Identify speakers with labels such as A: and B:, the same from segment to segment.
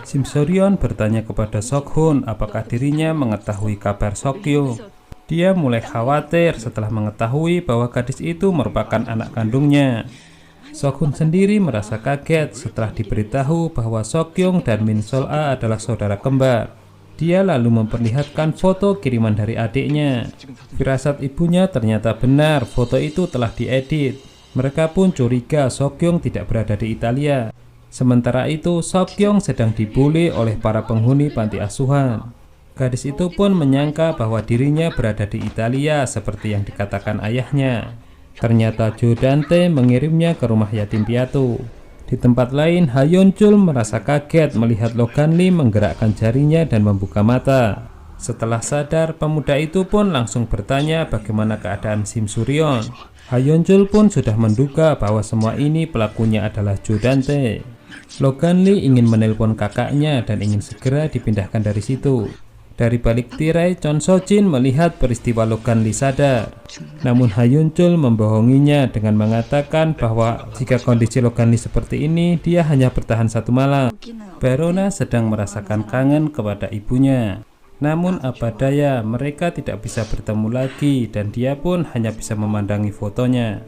A: Sim Soryeon bertanya kepada Sok-hun apakah dirinya mengetahui kabar Sok-kyung. Dia mulai khawatir setelah mengetahui bahwa gadis itu merupakan anak kandungnya. Sok-hun sendiri merasa kaget setelah diberitahu bahwa Sok-kyung dan Min Sol-a adalah saudara kembar. Dia lalu memperlihatkan foto kiriman dari adiknya. Firasat ibunya ternyata benar, foto itu telah diedit. Mereka pun curiga Sok-kyung tidak berada di Italia. Sementara itu, Sok-kyung sedang dibully oleh para penghuni panti asuhan. Gadis itu pun menyangka bahwa dirinya berada di Italia seperti yang dikatakan ayahnya. Ternyata Jo Dan-tae mengirimnya ke rumah yatim piatu. Di tempat lain, Ha Yeon-chul merasa kaget melihat Logan Lee menggerakkan jarinya dan membuka mata. Setelah sadar, pemuda itu pun langsung bertanya bagaimana keadaan Sim Suryeon. Ha Yeon-chul pun sudah menduga bahwa semua ini pelakunya adalah Jo Dan-tae. Logan Lee ingin menelpon kakaknya dan ingin segera dipindahkan dari situ. Dari balik tirai, Chon So-jin melihat peristiwa Logan Lee sadar. Namun Ha Yeon-chul membohonginya dengan mengatakan bahwa jika kondisi Logan Lee seperti ini, dia hanya bertahan 1 malam. Baerona sedang merasakan kangen kepada ibunya. Namun apa daya, mereka tidak bisa bertemu lagi dan dia pun hanya bisa memandangi fotonya.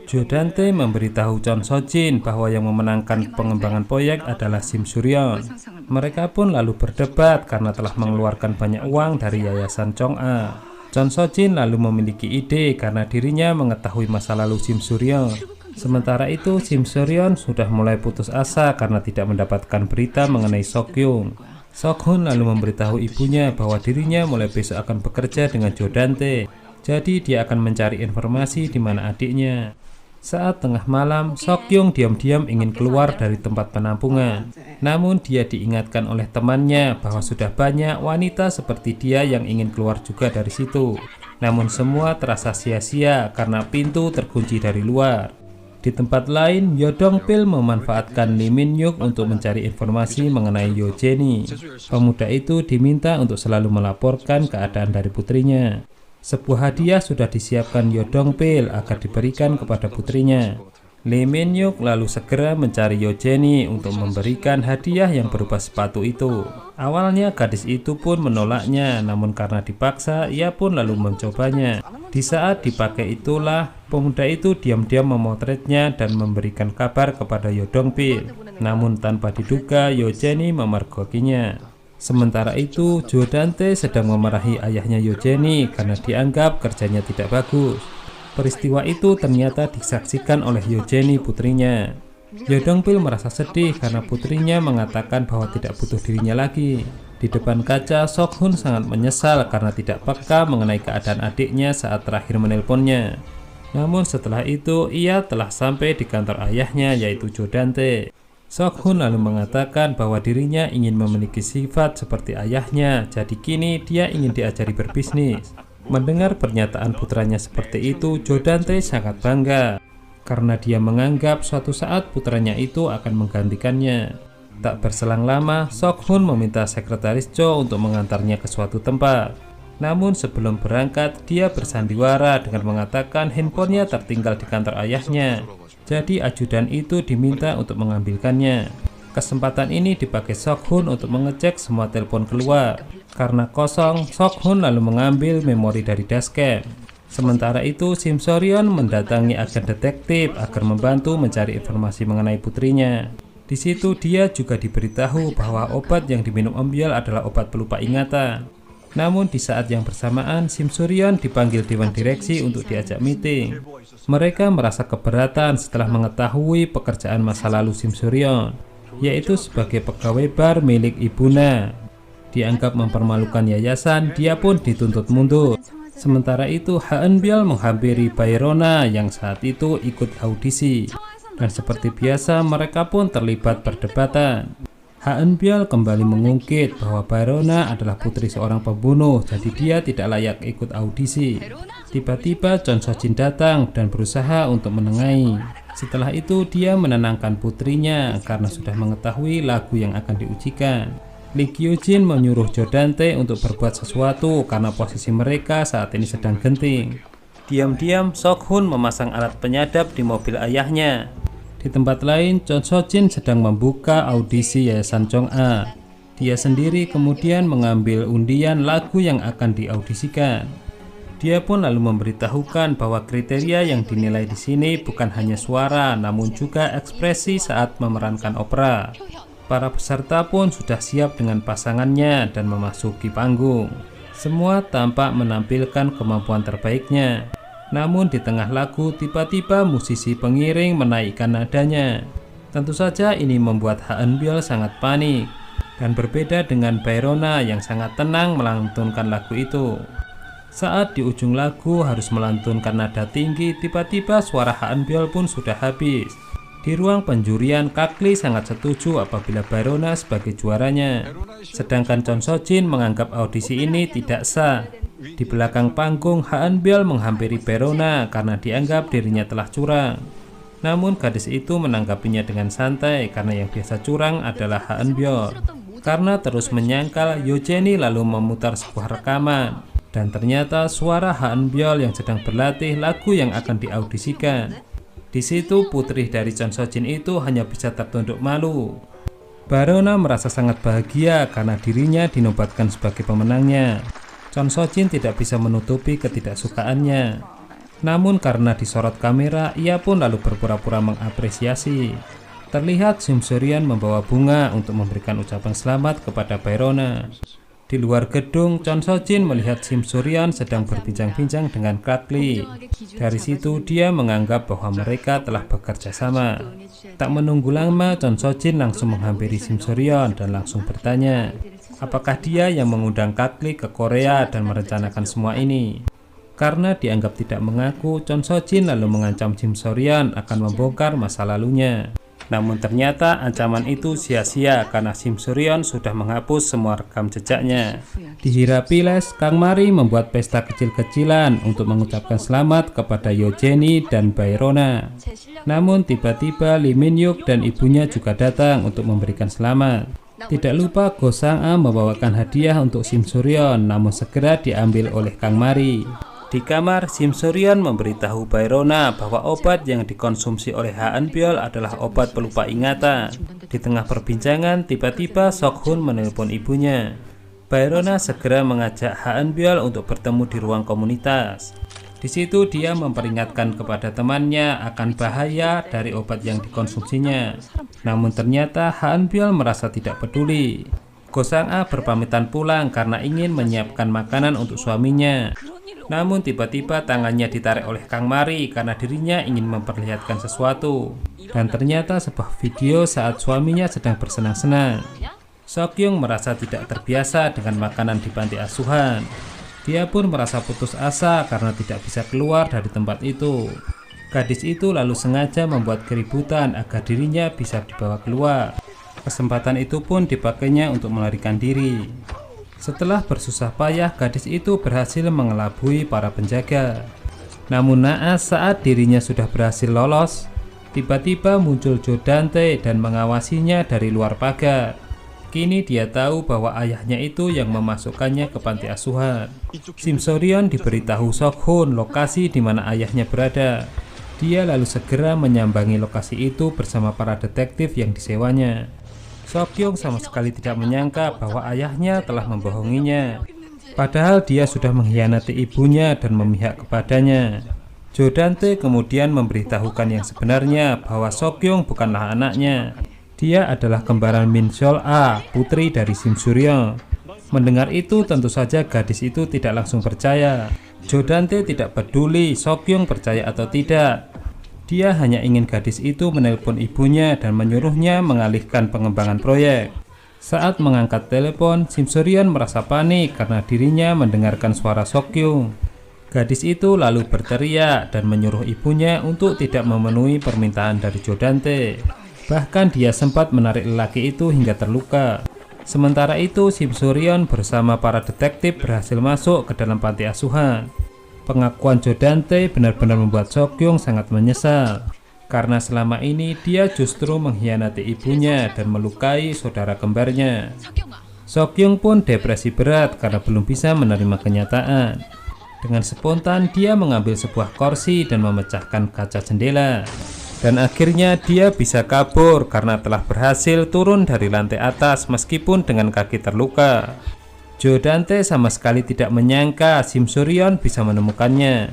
A: Jo Dan-tae memberitahu Chon So-jin bahwa yang memenangkan pengembangan proyek adalah Sim Suryeon. Mereka pun lalu berdebat karena telah mengeluarkan banyak uang dari yayasan Chong-a. Chon So-jin lalu memiliki ide karena dirinya mengetahui masa lalu Sim Suryeon. Sementara itu Sim Suryeon sudah mulai putus asa karena tidak mendapatkan berita mengenai Sok-kyung. Sok-hun lalu memberitahu ibunya bahwa dirinya mulai besok akan bekerja dengan Jo Dan-tae. Jadi dia akan mencari informasi di mana adiknya. Saat tengah malam, Sok-kyung diam-diam ingin keluar dari tempat penampungan. Namun dia diingatkan oleh temannya bahwa sudah banyak wanita seperti dia yang ingin keluar juga dari situ. Namun semua terasa sia-sia karena pintu terkunci dari luar. Di tempat lain, Yo Dong-pil memanfaatkan Lee Min-hyuk untuk mencari informasi mengenai Yo Jenny. Pemuda itu diminta untuk selalu melaporkan keadaan dari putrinya. Sebuah hadiah sudah disiapkan Yo Dong-pil agar diberikan kepada putrinya. Lee Min-hyuk lalu segera mencari Yo Jenny untuk memberikan hadiah yang berupa sepatu itu. Awalnya gadis itu pun menolaknya, namun karena dipaksa, ia pun lalu mencobanya. Di saat dipakai itulah, pemuda itu diam-diam memotretnya dan memberikan kabar kepada Yo Dong-pil. Namun tanpa diduga, Yo Jenny memergokinya. Sementara itu, Jo Dan-tae sedang memarahi ayahnya Yo Jenny karena dianggap kerjanya tidak bagus. Peristiwa itu ternyata disaksikan oleh Yo Jenny putrinya. Yo Dong-pil merasa sedih karena putrinya mengatakan bahwa tidak butuh dirinya lagi. Di depan kaca, Sok-hun sangat menyesal karena tidak peka mengenai keadaan adiknya saat terakhir menelponnya. Namun setelah itu, ia telah sampai di kantor ayahnya yaitu Jo Dan-tae. Sok-hun lalu mengatakan bahwa dirinya ingin memiliki sifat seperti ayahnya, jadi kini dia ingin diajari berbisnis. Mendengar pernyataan putranya seperti itu, Jo Dan-tae sangat bangga karena dia menganggap suatu saat putranya itu akan menggantikannya. Tak berselang lama, Sok-hun meminta sekretaris Jo untuk mengantarnya ke suatu tempat. Namun sebelum berangkat, dia bersandiwara dengan mengatakan handphonenya tertinggal di kantor ayahnya. Jadi ajudan itu diminta untuk mengambilkannya. Kesempatan ini dipakai Sok-hun untuk mengecek semua telepon keluar. Karena kosong, Sok-hun lalu mengambil memori dari dashcam. Sementara itu, Sim Soryeon mendatangi agen detektif agar membantu mencari informasi mengenai putrinya. Di situ dia juga diberitahu bahwa obat yang diminum Eumbyul adalah obat pelupa ingatan. Namun di saat yang bersamaan, Sim Suryeon dipanggil Dewan Direksi untuk diajak meeting. Mereka merasa keberatan setelah mengetahui pekerjaan masa lalu Sim Suryeon, yaitu sebagai pegawai bar milik Ibuna. Dianggap mempermalukan yayasan, dia pun dituntut mundur. Sementara itu, Ha Eun-byul menghampiri Baerona yang saat itu ikut audisi. Dan seperti biasa, mereka pun terlibat perdebatan. Ha Eun-byul kembali mengungkit bahwa Baerona adalah putri seorang pembunuh, jadi dia tidak layak ikut audisi. Tiba-tiba Chon So-jin datang dan berusaha untuk menengahi. Setelah itu dia menenangkan putrinya karena sudah mengetahui lagu yang akan diujikan. Lee Kyo-jin menyuruh Jo Dan-tae untuk berbuat sesuatu karena posisi mereka saat ini sedang genting. Diam-diam Sok-hun memasang alat penyadap di mobil ayahnya. Di tempat lain, Chon Sojin sedang membuka audisi Yayasan Chong-a. Dia sendiri kemudian mengambil undian lagu yang akan diaudisikan. Dia pun lalu memberitahukan bahwa kriteria yang dinilai di sini bukan hanya suara, namun juga ekspresi saat memerankan opera. Para peserta pun sudah siap dengan pasangannya dan memasuki panggung. Semua tampak menampilkan kemampuan terbaiknya. Namun di tengah lagu tiba-tiba musisi pengiring menaikkan nadanya. Tentu saja ini membuat Ha Eun-byul sangat panik. Dan berbeda dengan Baerona yang sangat tenang melantunkan lagu itu. Saat di ujung lagu harus melantunkan nada tinggi, tiba-tiba suara Ha Eun-byul pun sudah habis. Di ruang penjurian, Kak Lee sangat setuju apabila Baerona sebagai juaranya. Sedangkan Chon Sojin menganggap audisi ini tidak sah. Di belakang panggung, Ha Eun-byul menghampiri Baerona karena dianggap dirinya telah curang. Namun gadis itu menanggapinya dengan santai karena yang biasa curang adalah Ha Eun-byul. Karena terus menyangkal, Yoo Jenny lalu memutar sebuah rekaman. Dan ternyata suara Ha Eun-byul yang sedang berlatih lagu yang akan diaudisikan. Di situ putri dari Chon Sojin itu hanya bisa tertunduk malu. Baerona merasa sangat bahagia karena dirinya dinobatkan sebagai pemenangnya. Chon Sojin tidak bisa menutupi ketidaksukaannya. Namun karena disorot kamera, ia pun lalu berpura-pura mengapresiasi. Terlihat Sim So-ryun membawa bunga untuk memberikan ucapan selamat kepada Baerona. Di luar gedung, Chon Sojin melihat Sim So-ryun sedang berbincang-bincang dengan Kak Lee. Dari situ dia menganggap bahwa mereka telah bekerja sama. Tak menunggu lama, Chon Sojin langsung menghampiri Sim So-ryun dan langsung bertanya, apakah dia yang mengundang Kak Lee ke Korea dan merencanakan semua ini. Karena dianggap tidak mengaku, Chon Sojin lalu mengancam Sim So-ryun akan membongkar masa lalunya. Namun ternyata ancaman itu sia-sia karena Sim So-ryun sudah menghapus semua rekam jejaknya. Di Hira Palace, Kang Mari membuat pesta kecil-kecilan untuk mengucapkan selamat kepada Yoo Jenny dan Baerona. Namun tiba-tiba Lee Min-hyuk dan ibunya juga datang untuk memberikan selamat. Tidak lupa Go Sang-a membawakan hadiah untuk Sim So-ryun, namun segera diambil oleh Kang Mari. Di kamar, Sim So-ryun memberitahu Baerona bahwa obat yang dikonsumsi oleh Ha Eun-byul adalah obat pelupa ingatan. Di tengah perbincangan, tiba-tiba Sok-hun menelpon ibunya. Baerona segera mengajak Ha Eun-byul untuk bertemu di ruang komunitas. Di situ dia memperingatkan kepada temannya akan bahaya dari obat yang dikonsumsinya. Namun ternyata Ha Eun-byul merasa tidak peduli. Go Sang-a berpamitan pulang karena ingin menyiapkan makanan untuk suaminya. Namun tiba-tiba tangannya ditarik oleh Kang Mari karena dirinya ingin memperlihatkan sesuatu. Dan ternyata sebuah video saat suaminya sedang bersenang-senang. Sok-yung merasa tidak terbiasa dengan makanan di panti asuhan. Dia pun merasa putus asa karena tidak bisa keluar dari tempat itu. Gadis itu lalu sengaja membuat keributan agar dirinya bisa dibawa keluar. Kesempatan itu pun dipakainya untuk melarikan diri. Setelah bersusah payah, gadis itu berhasil mengelabui para penjaga. Namun naas saat dirinya sudah berhasil lolos, tiba-tiba muncul Jo Dante dan mengawasinya dari luar pagar. Kini dia tahu bahwa ayahnya itu yang memasukkannya ke panti asuhan. Sim So-ryun diberitahu Sok-hun lokasi di mana ayahnya berada. Dia lalu segera menyambangi lokasi itu bersama para detektif yang disewanya. Sok-yung sama sekali tidak menyangka bahwa ayahnya telah membohonginya. Padahal dia sudah mengkhianati ibunya dan memihak kepadanya. Jo Dante kemudian memberitahukan yang sebenarnya bahwa Sok-yung bukanlah anaknya. Dia adalah kembaran Min Seol-a, putri dari Sim So-ryun. Mendengar itu tentu saja gadis itu tidak langsung percaya. Jo Dante tidak peduli Sok-yung percaya atau tidak. Dia hanya ingin gadis itu menelpon ibunya dan menyuruhnya mengalihkan pengembangan proyek. Saat mengangkat telepon, Sim So-ryun merasa panik karena dirinya mendengarkan suara Sok-yung. Gadis itu lalu berteriak dan menyuruh ibunya untuk tidak memenuhi permintaan dari Jo Dante. Bahkan dia sempat menarik lelaki itu hingga terluka. Sementara itu, Sim So-ryun bersama para detektif berhasil masuk ke dalam panti asuhan. Pengakuan Jo Dante benar-benar membuat Sok-yung sangat menyesal. Karena selama ini dia justru mengkhianati ibunya dan melukai saudara kembarnya. Sok-yung pun depresi berat karena belum bisa menerima kenyataan. Dengan spontan dia mengambil sebuah kursi dan memecahkan kaca jendela. Dan akhirnya dia bisa kabur karena telah berhasil turun dari lantai atas meskipun dengan kaki terluka. Joe Dante sama sekali tidak menyangka Shim So-ryun bisa menemukannya.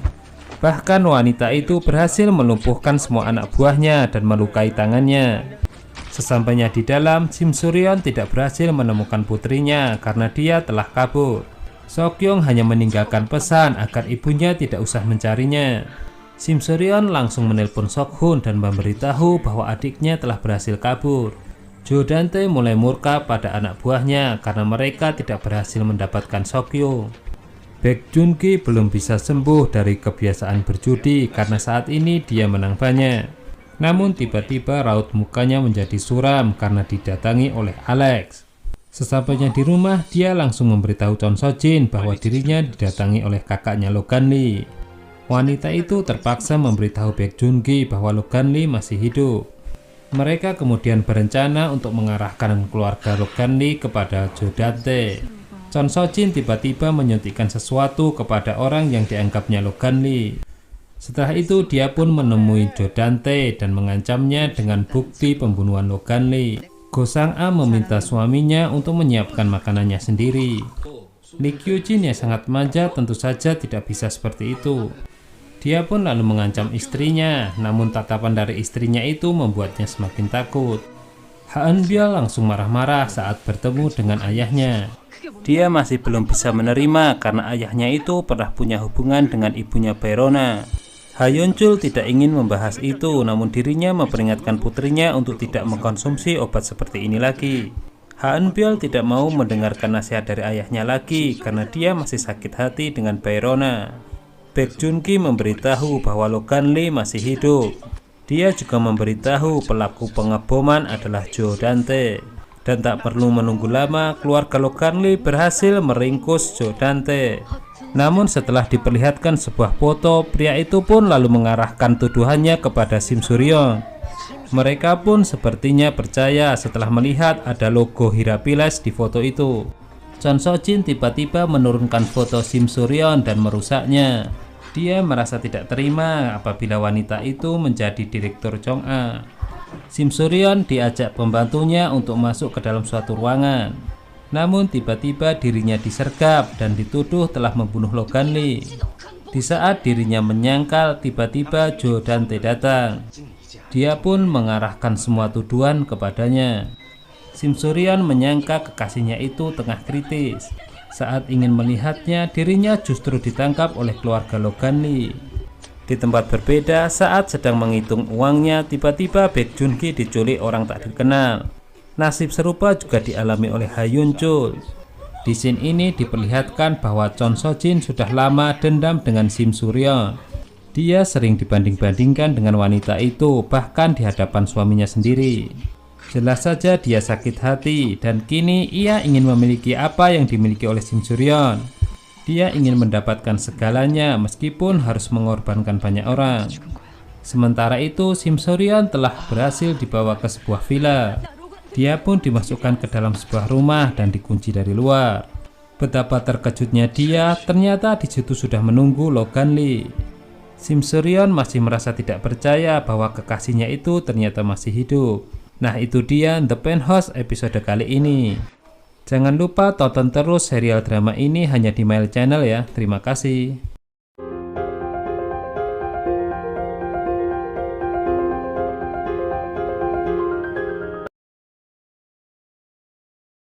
A: Bahkan wanita itu berhasil melumpuhkan semua anak buahnya dan melukai tangannya. Sesampainya di dalam, Shim So-ryun tidak berhasil menemukan putrinya karena dia telah kabur. Seok-yong hanya meninggalkan pesan agar ibunya tidak usah mencarinya. Shim So-ryun langsung menelpon Sok-hun dan memberitahu bahwa adiknya telah berhasil kabur. Joe Dante mulai murka pada anak buahnya karena mereka tidak berhasil mendapatkan Sok-yong. Baek Jun-gi belum bisa sembuh dari kebiasaan berjudi karena saat ini dia menang banyak. Namun tiba-tiba raut mukanya menjadi suram karena didatangi oleh Alex. Sesampainya di rumah, dia langsung memberitahu Chon So-jin bahwa dirinya didatangi oleh kakaknya Logan Lee. Wanita itu terpaksa memberitahu Baek Jun-gi bahwa Logan Lee masih hidup. Mereka kemudian berencana untuk mengarahkan keluarga Logan Lee kepada Joe Dante. Chon So-jin tiba-tiba menyuntikkan sesuatu kepada orang yang dianggapnya Logan Lee. Setelah itu dia pun menemui Joe Dante dan mengancamnya dengan bukti pembunuhan Logan Lee. Go Sang-a meminta suaminya untuk menyiapkan makanannya sendiri. Lee Kyu-jin yang sangat manja tentu saja tidak bisa seperti itu. Dia pun lalu mengancam istrinya, namun tatapan dari istrinya itu membuatnya semakin takut. Ha Eun-byul langsung marah-marah saat bertemu dengan ayahnya. Dia masih belum bisa menerima karena ayahnya itu pernah punya hubungan dengan ibunya Baerona. Ha Yeon-chul tidak ingin membahas itu, namun dirinya memperingatkan putrinya untuk tidak mengkonsumsi obat seperti ini lagi. Ha Eun-byul tidak mau mendengarkan nasihat dari ayahnya lagi karena dia masih sakit hati dengan Baerona. Baek Jun-gi memberitahu bahwa Logan Lee masih hidup. Dia juga memberitahu pelaku pengeboman adalah Joe Dante. Dan tak perlu menunggu lama, keluarga Logan Lee berhasil meringkus Joe Dante. Namun setelah diperlihatkan sebuah foto, pria itu pun lalu mengarahkan tuduhannya kepada Shim So-ryun. Mereka pun sepertinya percaya setelah melihat ada logo Hirapiles di foto itu. Chon So-jin tiba-tiba menurunkan foto Shim So-ryun dan merusaknya. Dia merasa tidak terima apabila wanita itu menjadi direktur Chong-a. Shim So-ryun diajak pembantunya untuk masuk ke dalam suatu ruangan. Namun tiba-tiba dirinya disergap dan dituduh telah membunuh Logan Lee. Di saat dirinya menyangkal, tiba-tiba Joe Dante datang. Dia pun mengarahkan semua tuduhan kepadanya. Shim So-ryun menyangka kekasihnya itu tengah kritis. Saat ingin melihatnya, dirinya justru ditangkap oleh keluarga Logan Lee. Di tempat berbeda, saat sedang menghitung uangnya, tiba-tiba Baek Jun-gi diculik orang tak dikenal. Nasib serupa juga dialami oleh Ha Yeon-chul. Di scene ini diperlihatkan bahwa Chon So-jin sudah lama dendam dengan Shim So-ryun. Dia sering dibanding-bandingkan dengan wanita itu, bahkan di hadapan suaminya sendiri. Jelas saja dia sakit hati dan kini ia ingin memiliki apa yang dimiliki oleh Shim So-ryun. Dia ingin mendapatkan segalanya meskipun harus mengorbankan banyak orang. Sementara itu Shim So-ryun telah berhasil dibawa ke sebuah villa. Dia pun dimasukkan ke dalam sebuah rumah dan dikunci dari luar. Betapa terkejutnya dia, ternyata di situ sudah menunggu Logan Lee. Shim So-ryun masih merasa tidak percaya bahwa kekasihnya itu ternyata masih hidup. Nah itu dia The Penthouse episode kali ini. Jangan lupa tonton terus serial drama ini hanya di Mail Channel ya. Terima kasih.